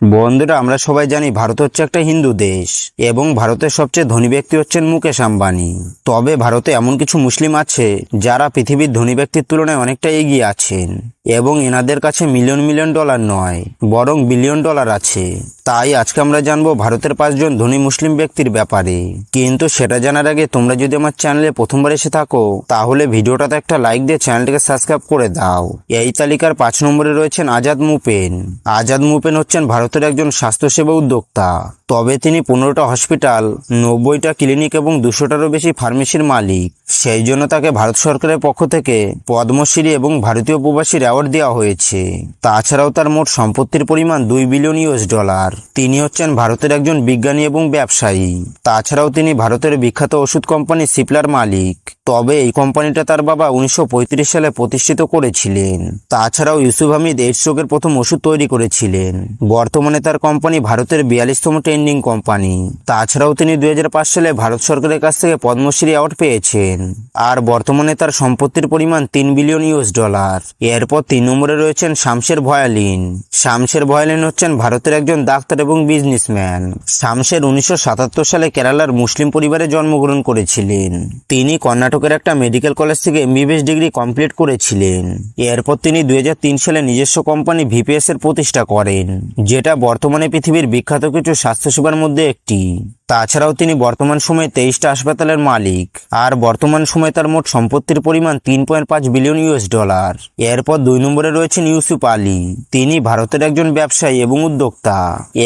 বন্ধুরা, আমরা সবাই জানি ভারত হচ্ছে একটা হিন্দু দেশ এবং ভারতের সবচেয়ে ধনী ব্যক্তি হচ্ছেন মুকেশ আম্বানি। তবে ভারতে এমন কিছু মুসলিম আছে যারা পৃথিবীর ধনী ব্যক্তির তুলনায় অনেকটা এগিয়ে আছেন এবং এনাদের কাছে মিলিয়ন মিলিয়ন ডলার নয়, বরং বিলিয়ন ডলার আছে। তাই আজকে আমরা জানবো ভারতের 5জন ধনী মুসলিম ব্যক্তির ব্যাপারে। কিন্তু সেটা জানার আগে তোমরা যদি আমার চ্যানেলে প্রথমবার এসে থাকো তাহলে ভিডিওটাতে একটা লাইক দিয়ে চ্যানেলটিকে সাবস্ক্রাইব করে দাও। এই তালিকার 5 নম্বরে রয়েছেন আজাদ মুপেন। আজাদ মুপেন হচ্ছেন ভারতের একজন স্বাস্থ্যসেবা উদ্যোক্তা। তবে তিনি 15টা হসপিটাল, 90টা ক্লিনিক এবং 200টারও বেশি ফার্মেসির মালিক। সেই জন্য তাকে ভারত সরকারের পক্ষ থেকে পদ্মশ্রী এবং ভারতীয় প্রবাসীর অ্যাওয়ার্ড দেওয়া হয়েছে। তাছাড়াও তার মোট সম্পত্তির পরিমাণ $2 বিলিয়ন। তিনি হচ্ছেন ভারতের একজন বিজ্ঞানী এবং ব্যবসায়ী। তাছাড়াও তিনি ভারতের বিখ্যাত ওষুধ কোম্পানি সিপলার মালিক। তবে এই কোম্পানিটা তার বাবা 1935 সালে প্রতিষ্ঠিত করেছিলেন। তাছাড়াও ইউসুফ হামিদ এইডস রোগের প্রথম ওষুধ তৈরি করেছিলেন। বর্তমানে তার কোম্পানি ভারতের 42তম ট্রেন্ডিং কোম্পানি। তাছাড়াও তিনি 2005 সালে ভারত সরকারের কাছ থেকে পদ্মশ্রী অ্যাওয়ার্ড পেয়েছেন। আর বর্তমানে তার সম্পত্তির পরিমাণ $3 বিলিয়ন। এরপর 3 নম্বরে রয়েছেন শামশের ভয়ালিন। শামশের ভয়ালিন হচ্ছেন ভারতের একজন ডাক্তার এবং বিজনেসম্যান। শামশের 1977 সালে কেরালার মুসলিম পরিবারে জন্মগ্রহণ করেছিলেন। তিনি কর্ণাটকের একটা মেডিকেল কলেজ থেকে এমবিবিএস ডিগ্রি কমপ্লিট করেছিলেন। এরপর তিনি 2003 সালে নিজস্ব কোম্পানি ভিপিএস এর প্রতিষ্ঠা করেন, যেটা বর্তমানে পৃথিবীর বিখ্যাত কিছু স্বাস্থ্যসেবার মধ্যে একটি। তাছাড়াও তিনি বর্তমান সময়ে 23টা হাসপাতালের মালিক। আর বর্তমান সময়ে তার মোট সম্পত্তির পরিমাণ $3.5 বিলিয়ন। এরপর 2 নম্বরে রয়েছেন ইউসুফ আলী। তিনি ভারতের একজন ব্যবসায়ী এবং উদ্যোক্তা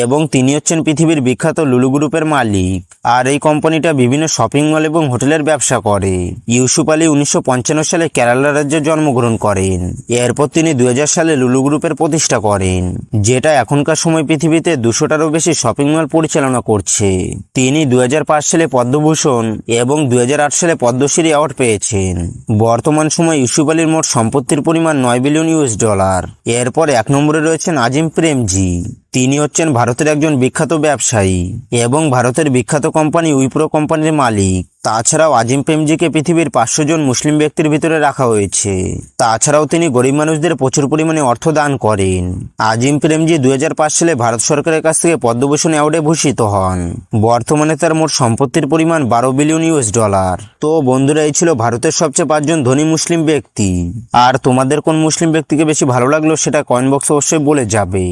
এবং তিনি হচ্ছেন পৃথিবীর বিখ্যাত লুলু গ্রুপের মালিক। আর এই কোম্পানিটা বিভিন্ন শপিং মল এবং হোটেলের ব্যবসা করে। ইউসুফ আলী 1955 সালে কেরালা রাজ্যে জন্মগ্রহণ করেন। এরপর তিনি 2000 সালে লুলু গ্রুপের প্রতিষ্ঠা করেন, যেটা এখনকার সময় পৃথিবীতে 200টারও বেশি শপিং মল পরিচালনা করছে। তিনি 2005 সালে পদ্মভূষণ এবং 2008 সালে পদ্মশ্রী অ্যাওয়ার্ড পেয়েছেন। বর্তমান সময়ে ইউসুফ আলীর মোট সম্পত্তির পরিমাণ $9 বিলিয়ন। এরপর 1 নম্বরে রয়েছেন আজিম প্রেমজি। তিনি হচ্ছেন ভারতের একজন বিখ্যাত ব্যবসায়ী এবং ভারতের বিখ্যাত কোম্পানি উইপ্রো কোম্পানির মালিক। তাছাড়াও আজিম প্রেমজিকে পৃথিবীর 500 জন মুসলিম ব্যক্তির ভিতরে রাখা হয়েছে। তাছাড়াও তিনি গরিব মানুষদের প্রচুর পরিমাণে অর্থ দান করেন। আজিম প্রেমজি 2005 সালে ভারত সরকারের কাছ থেকে পদ্মভূষণ অ্যাওয়ার্ডে ভূষিত হন। বর্তমানে তার মোট সম্পত্তির পরিমাণ $12 বিলিয়ন। তো বন্ধুরা, এই ছিল ভারতের সবচেয়ে 5 জন ধনী মুসলিম ব্যক্তি। আর তোমাদের কোন মুসলিম ব্যক্তিকে বেশি ভালো লাগলো সেটা কমেন্ট বক্সে অবশ্যই বলে যাবে।